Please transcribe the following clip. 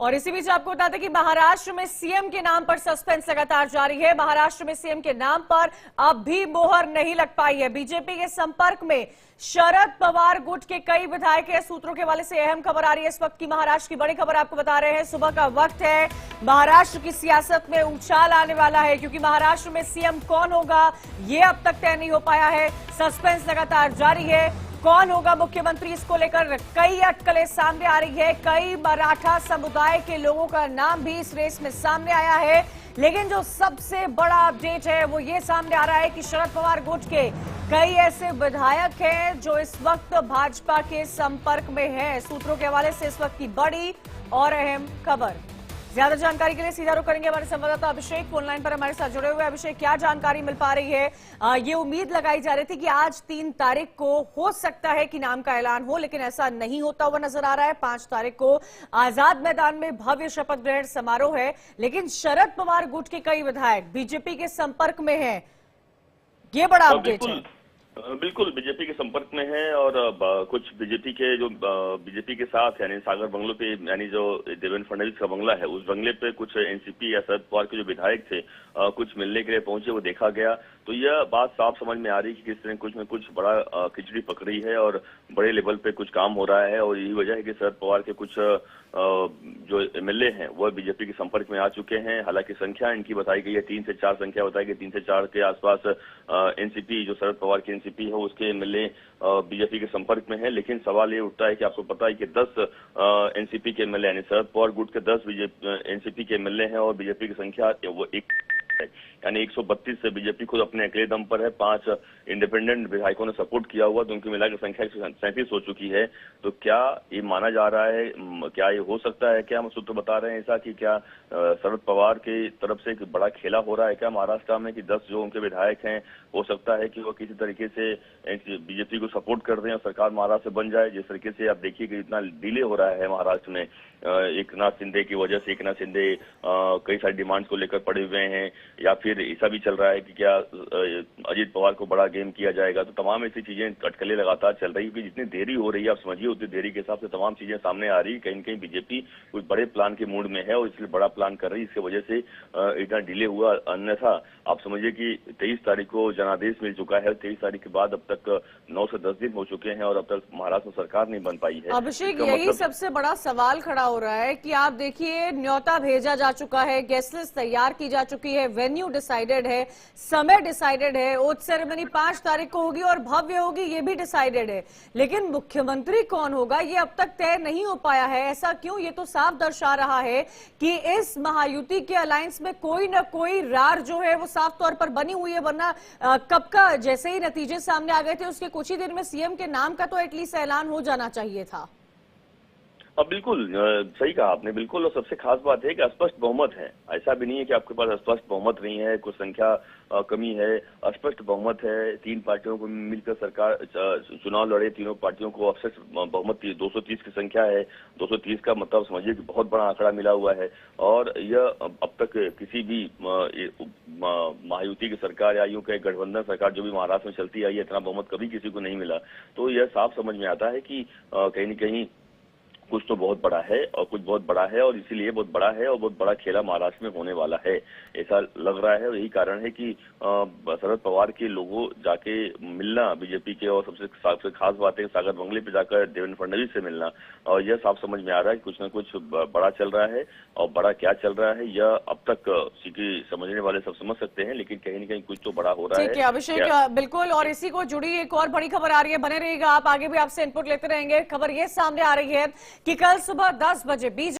और इसी बीच आपको बता दें कि महाराष्ट्र में सीएम के नाम पर सस्पेंस लगातार जारी है। महाराष्ट्र में सीएम के नाम पर अब भी मोहर नहीं लग पाई है। बीजेपी के संपर्क में शरद पवार गुट के कई विधायक के सूत्रों के हवाले से अहम खबर आ रही है। इस वक्त की महाराष्ट्र की बड़ी खबर आपको बता रहे हैं। सुबह का वक्त है, महाराष्ट्र की सियासत में उछाल आने वाला है, क्योंकि महाराष्ट्र में सीएम कौन होगा ये अब तक तय नहीं हो पाया है। सस्पेंस लगातार जारी है। कौन होगा मुख्यमंत्री, इसको लेकर कई अटकलें सामने आ रही है। कई मराठा समुदाय के लोगों का नाम भी इस रेस में सामने आया है। लेकिन जो सबसे बड़ा अपडेट है वो ये सामने आ रहा है कि शरद पवार गुट के कई ऐसे विधायक हैं जो इस वक्त भाजपा के संपर्क में हैं। सूत्रों के हवाले से इस वक्त की बड़ी और अहम खबर। ज्यादा जानकारी के लिए सीधा रुख करेंगे हमारे संवाददाता अभिषेक, फोन लाइन पर हमारे साथ जुड़े हुए। अभिषेक, क्या जानकारी मिल पा रही है? ये उम्मीद लगाई जा रही थी कि आज 3 तारीख को हो सकता है कि नाम का ऐलान हो, लेकिन ऐसा नहीं होता हुआ नजर आ रहा है। 5 तारीख को आजाद मैदान में भव्य शपथ ग्रहण समारोह है, लेकिन शरद पवार गुट के कई विधायक बीजेपी के संपर्क में हैं। ये बड़ा अपडेट है। बिल्कुल बीजेपी के संपर्क में है और कुछ बीजेपी के जो बीजेपी के साथ यानी सागर बंगलों पे यानी जो देवेंद्र फडणवीस का बंगला है उस बंगले पे कुछ एनसीपी या शरद पवार के जो विधायक थे कुछ मिलने के लिए पहुंचे, वो देखा गया। तो यह बात साफ समझ में आ रही है कि किस तरह कुछ में कुछ बड़ा खिचड़ी पकड़ी है और बड़े लेवल पे कुछ काम हो रहा है। और यही वजह है कि शरद पवार के कुछ जो एमएलए हैं वह बीजेपी के संपर्क में आ चुके हैं। हालांकि संख्या इनकी बताई गई है 3 से 4 संख्या बताई गई, 3 से 4 के आसपास एनसीपी जो शरद पवार की एनसीपी है उसके एमएलए बीजेपी के संपर्क में है। लेकिन सवाल ये उठता है कि आपको पता है कि 10 एनसीपी के एमएलए यानी शरद पवार गुट के 10 एनसीपी के एमएलए हैं और बीजेपी की संख्या वो 1 यानी 132 से बीजेपी खुद अपने अकेले दम पर है। 5 इंडिपेंडेंट विधायकों ने सपोर्ट किया हुआ, तो उनकी मिलाकर संख्या 137 हो चुकी है। तो क्या ये माना जा रहा है, क्या ये हो सकता है, क्या हम सूत्र बता रहे हैं ऐसा कि क्या शरद पवार की तरफ से एक बड़ा खेला हो रहा है क्या महाराष्ट्र में कि 10 जो उनके विधायक हैं हो सकता है कि वो किसी तरीके से बीजेपी को सपोर्ट कर दें और सरकार महाराष्ट्र बन जाए। जिस तरीके से आप देखिए कि इतना डिले हो रहा है महाराष्ट्र में एकनाथ शिंदे की वजह से। एकनाथ शिंदे कई सारी डिमांड्स को लेकर पड़े हुए हैं, या फिर ऐसा भी चल रहा है कि क्या अजीत पवार को बड़ा गेम किया जाएगा। तो तमाम ऐसी चीजें अटकलें लगातार चल रही है कि जितनी देरी हो रही है आप समझिए उतनी देरी के हिसाब से तमाम चीजें सामने आ रही है। कहीं न कहीं बीजेपी कुछ बड़े प्लान के मूड में है और इसलिए बड़ा प्लान कर रही है, इसकी वजह से इतना डिले हुआ। अन्यथा आप समझिए कि 23 तारीख को जनादेश मिल चुका है। 23 तारीख के बाद अब तक 9 से 10 दिन हो चुके हैं और अब तक महाराष्ट्र में सरकार नहीं बन पाई है। अभिषेक, यही सबसे बड़ा सवाल खड़ा हो रहा है कि आप देखिए न्योता भेजा जा चुका है, गेस्ट लिस्ट तैयार की जा चुकी है, वेन्यू डिसाइडेड है, समय डिसाइडेड है, ओथ सेरेमनी 5 तारीख को होगी और भव्य होगी, ये भी डिसाइडेड है। लेकिन मुख्यमंत्री कौन होगा ये अब तक तय नहीं हो पाया है। ऐसा क्यों? ये तो साफ दर्शा रहा है कि इस महायुति के अलायंस में कोई न कोई रार जो है वो साफ तौर पर बनी हुई है। वरना कब का जैसे ही नतीजे सामने आ गए थे उसके कुछ ही दिन में सीएम के नाम का तो एटलीस्ट ऐलान हो जाना चाहिए था। अब बिल्कुल सही कहा आपने, बिल्कुल। और सबसे खास बात है कि स्पष्ट बहुमत है। ऐसा भी नहीं है कि आपके पास स्पष्ट बहुमत नहीं है, कुछ संख्या कमी है, स्पष्ट बहुमत है। 3 पार्टियों को मिलकर सरकार चुनाव लड़े, तीनों पार्टियों को स्पष्ट बहुमत 230 की संख्या है। 230 का मतलब समझिए कि बहुत बड़ा आंकड़ा मिला हुआ है। और यह अब तक किसी भी महायुति की सरकार या यूं कहे गठबंधन सरकार जो भी महाराष्ट्र में चलती आई है, इतना बहुमत कभी किसी को नहीं मिला। तो यह साफ समझ में आता है कि कहीं न कहीं कुछ तो बहुत बड़ा है और कुछ बहुत बड़ा है और इसीलिए बहुत बड़ा है और बहुत बड़ा खेला महाराष्ट्र में होने वाला है, ऐसा लग रहा है। और यही कारण है कि शरद पवार के लोगों जाके मिलना बीजेपी के, और सबसे खास बात है सागर बंगले पे जाकर देवेंद्र फडणवीस से मिलना। और यह साफ समझ में आ रहा है कि कुछ न कुछ बड़ा चल रहा है। और बड़ा क्या चल रहा है यह अब तक समझने वाले सब समझ सकते हैं, लेकिन कहीं न कहीं कुछ तो बड़ा हो रहा है। ठीक है अभिषेक, बिल्कुल। और इसी को जुड़ी एक और बड़ी खबर आ रही है, बने रहिएगा आप, आगे भी आपसे इनपुट लेते रहेंगे। खबर ये सामने आ रही है कि कल सुबह 10 बजे